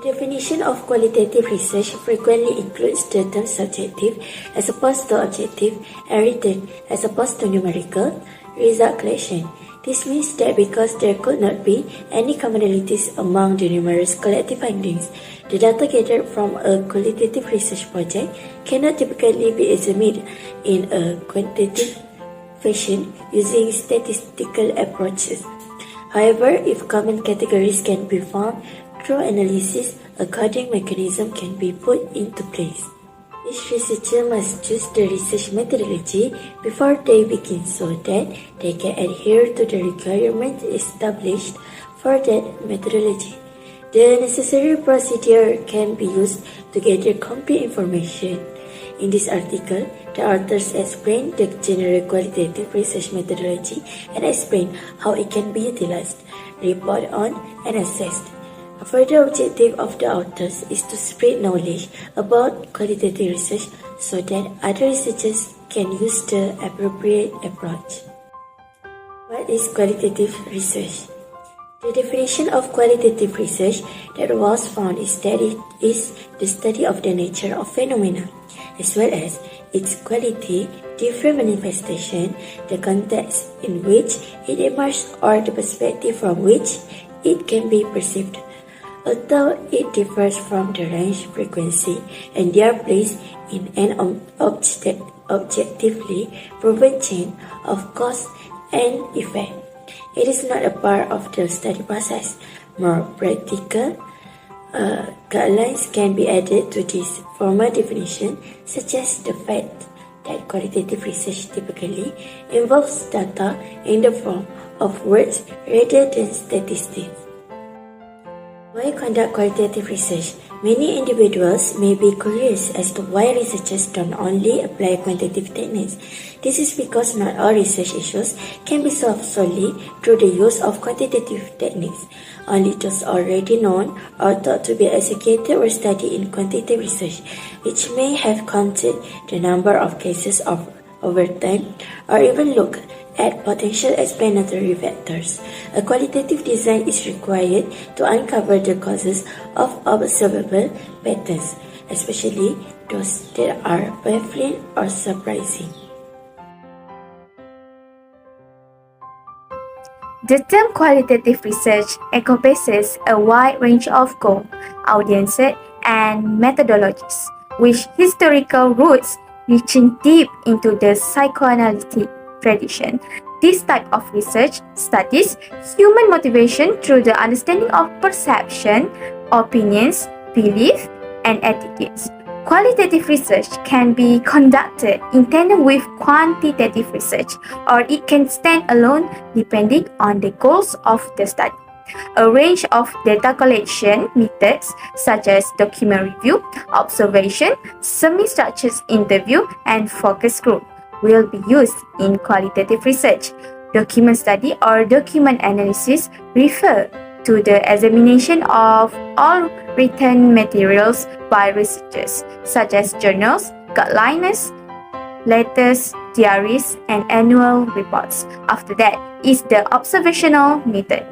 Definition of qualitative research frequently includes the term subjective as opposed to objective and written as opposed to numerical result collection. This means that because there could not be any commonalities among the numerous collective findings, the data gathered from a qualitative research project cannot typically be examined in a quantitative fashion using statistical approaches. However, if common categories can be found through analysis, a coding mechanism can be put into place. Each researcher must choose the research methodology before they begin so that they can adhere to the requirements established for that methodology. The necessary procedure can be used to gather complete information. In this article, the authors explain the general qualitative research methodology and explain how it can be utilized, reported on, and assessed. A further objective of the authors is to spread knowledge about qualitative research so that other researchers can use the appropriate approach. What is qualitative research? The definition of qualitative research that was found is that it is the study of the nature of phenomena, as well as its quality, different manifestation, the context in which it emerged, or the perspective from which it can be perceived. Although it differs from the range, frequency, and their place in an objectively proven chain of cause and effect, it is not a part of the study process. More practical guidelines can be added to this formal definition, such as the fact that qualitative research typically involves data in the form of words rather than statistics. Why conduct qualitative research? Many individuals may be curious as to why researchers don't only apply quantitative techniques. This is because not all research issues can be solved solely through the use of quantitative techniques. Only those already known or thought to be executed or studied in quantitative research, which may have counted the number of cases over time, or even looked at potential explanatory factors. A qualitative design is required to uncover the causes of observable patterns, especially those that are baffling or surprising. The term qualitative research encompasses a wide range of goals, audiences, and methodologies, with historical roots reaching deep into the psychoanalytic tradition. This type of research studies human motivation through the understanding of perception, opinions, beliefs, and attitudes. Qualitative research can be conducted in tandem with quantitative research, or it can stand alone depending on the goals of the study. A range of data collection methods such as document review, observation, semi-structured interview, and focus group will be used in qualitative research. Document study or document analysis refer to the examination of all written materials by researchers, such as journals, guidelines, letters, diaries, and annual reports. After that is the observational method.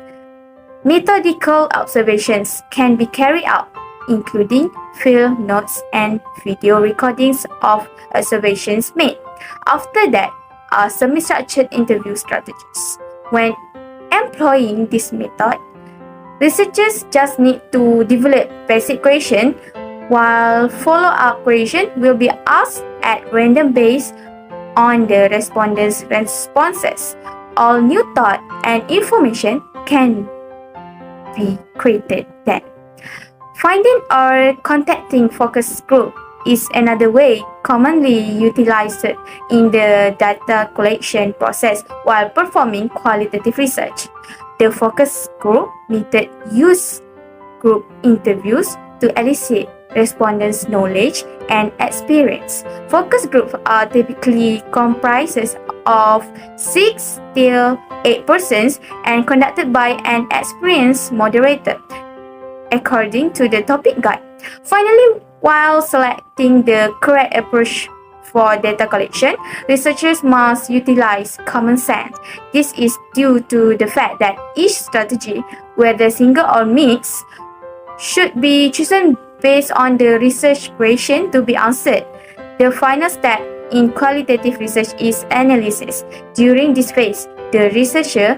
Methodical observations can be carried out, including field notes and video recordings of observations made. After that are semi-structured interview strategies. When employing this method, researchers just need to develop basic questions, while follow-up questions will be asked at random based on the respondents' responses. All new thought and information can be created then. Finding or contacting focus group is another way commonly utilized in the data collection process while performing qualitative research. The focus group method uses group interviews to elicit respondents' knowledge and experience. Focus groups are typically comprised of 6 till 8 persons and conducted by an experienced moderator, according to the topic guide. Finally, while selecting the correct approach for data collection, researchers must utilize common sense. This is due to the fact that each strategy, whether single or mixed, should be chosen based on the research question to be answered. The final step in qualitative research is analysis. During this phase, the researcher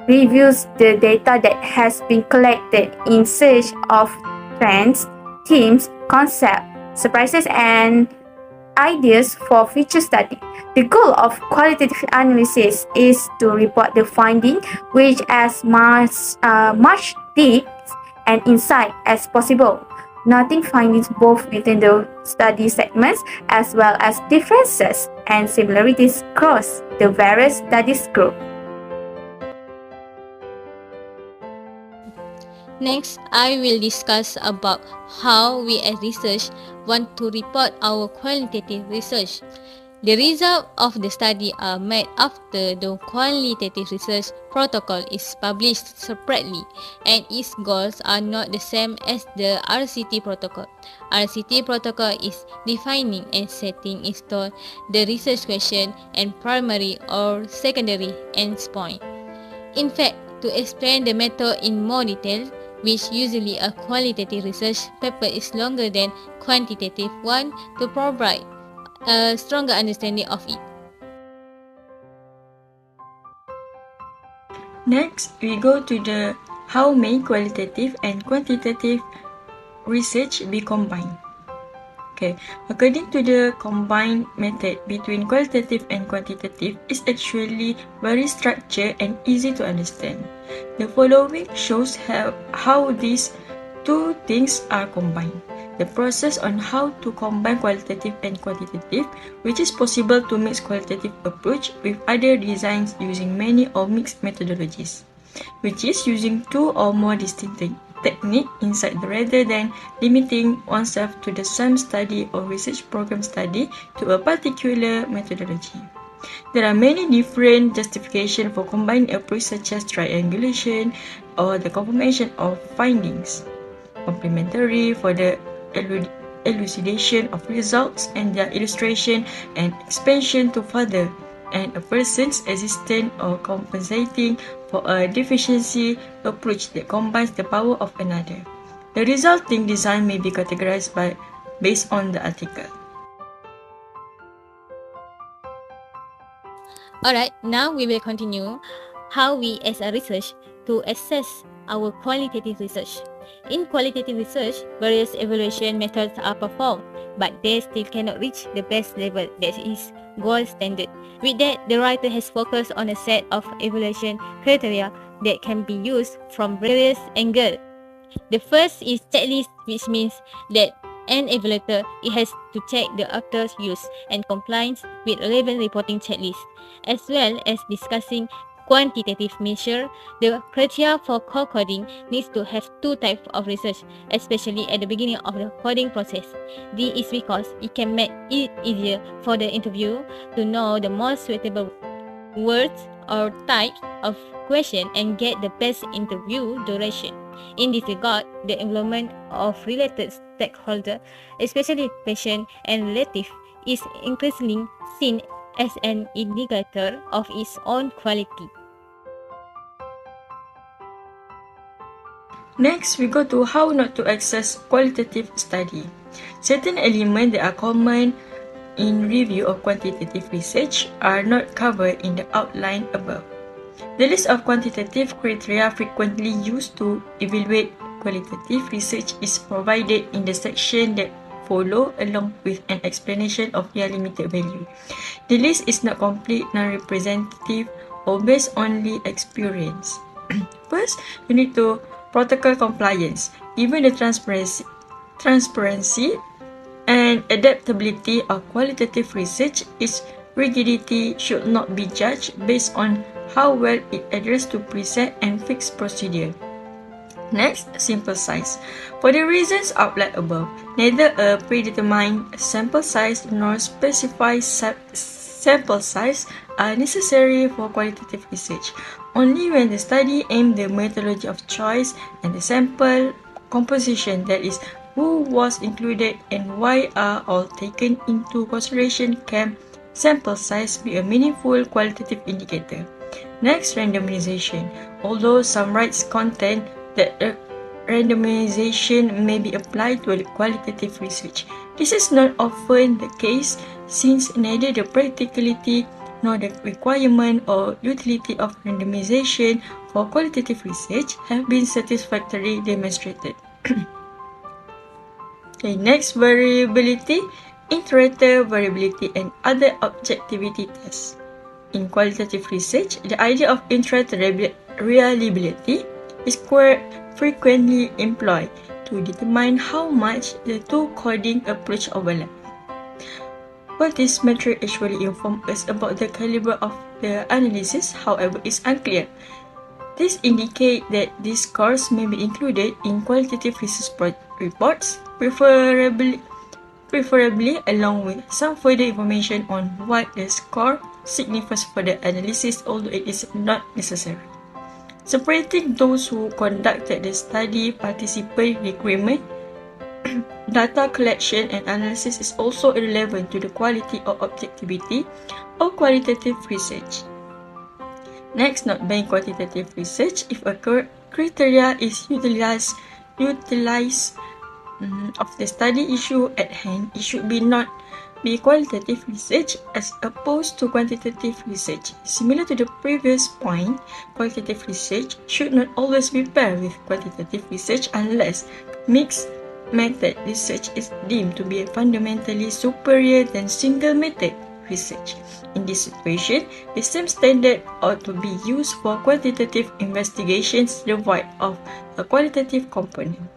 reviews the data that has been collected in search of trends, themes, concepts, surprises, and ideas for future study. The goal of qualitative analysis is to report the finding with as much depth and insight as possible, noting findings both within the study segments as well as differences and similarities across the various studies groups. Next, I will discuss about how we as research want to report our qualitative research. The results of the study are made after the qualitative research protocol is published separately, and its goals are not the same as the RCT protocol. RCT protocol is defining and setting in stone the research question and primary or secondary endpoint. In fact, to explain the method in more detail, which usually a qualitative research paper is longer than quantitative one, to provide a stronger understanding of it. Next, we go to the how may qualitative and quantitative research be combined. Okay, according to the combined method between qualitative and quantitative is actually very structured and easy to understand. The following shows how these two things are combined. The process on how to combine qualitative and quantitative, which is possible to mix qualitative approach with other designs using many or mixed methodologies, which is using two or more distinct technique inside rather than limiting oneself to the same study or research program study to a particular methodology. There are many different justifications for combining approach such as triangulation or the confirmation of findings, complementary for the elucidation of results and their illustration and expansion to further and a person's existence or compensating for a deficiency approach that combines the power of another. The resulting design may be categorized based on the article. Alright, now we will continue how we as a research to assess our qualitative research. In qualitative research, various evaluation methods are performed, but they still cannot reach the best level that is gold standard. With that, the writer has focused on a set of evaluation criteria that can be used from various angles. The first is checklist, which means that an evaluator has to check the author's use and compliance with relevant reporting checklists, as well as discussing quantitative measure. The criteria for co-coding needs to have two types of research, especially at the beginning of the coding process. This is because it can make it easier for the interviewer to know the most suitable words or types of question and get the best interview duration. In this regard, the involvement of related stakeholders, especially patient and relative, is increasingly seen as an indicator of its own quality. Next, we go to how not to access qualitative study. Certain elements that are common in review of quantitative research are not covered in the outline above. The list of quantitative criteria frequently used to evaluate qualitative research is provided in the section that follow along with an explanation of their limited value. The list is not complete, non-representative, or based only experience. First, you need to protocol compliance. Given the transparency and adaptability of qualitative research, its rigidity should not be judged based on how well it adheres to preset and fixed procedure. Next, sample size. For the reasons outlined above, neither a predetermined sample size nor specified sample size are necessary for qualitative research. Only when the study aims the methodology of choice and the sample composition, that is, who was included and why, are all taken into consideration, can sample size be a meaningful qualitative indicator. Next, randomization. Although some writes content that randomization may be applied to qualitative research. This is not often the case since neither the practicality nor the requirement or utility of randomization for qualitative research have been satisfactorily demonstrated. Okay, next, variability, iterator variability, and other objectivity tests. In qualitative research, the idea of iterator reliability is frequently employed to determine how much the two coding approach overlap. What this metric actually informs us about the caliber of the analysis, however, is unclear. This indicates that these scores may be included in qualitative research reports, preferably along with some further information on what the score signifies for the analysis, although it is not necessary. Separating those who conducted the study, participant requirement, data collection and analysis is also irrelevant to the quality or objectivity of qualitative research. Next, not being quantitative research, if a criteria is utilized of the study issue at hand, it should not be qualitative research as opposed to quantitative research. Similar to the previous point, qualitative research should not always be paired with quantitative research unless mixed method research is deemed to be fundamentally superior than single method research. In this situation, the same standard ought to be used for quantitative investigations devoid of a qualitative component.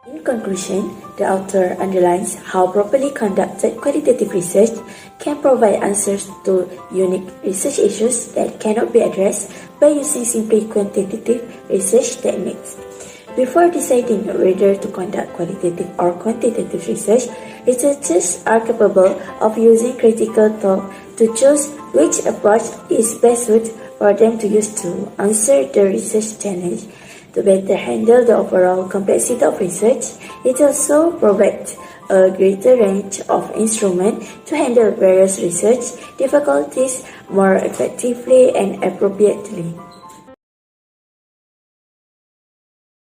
In conclusion, the author underlines how properly conducted qualitative research can provide answers to unique research issues that cannot be addressed by using simply quantitative research techniques. Before deciding whether to conduct qualitative or quantitative research, researchers are capable of using critical thought to choose which approach is best suited for them to use to answer the research challenge. To better handle the overall complexity of research, it also provides a greater range of instruments to handle various research difficulties more effectively and appropriately.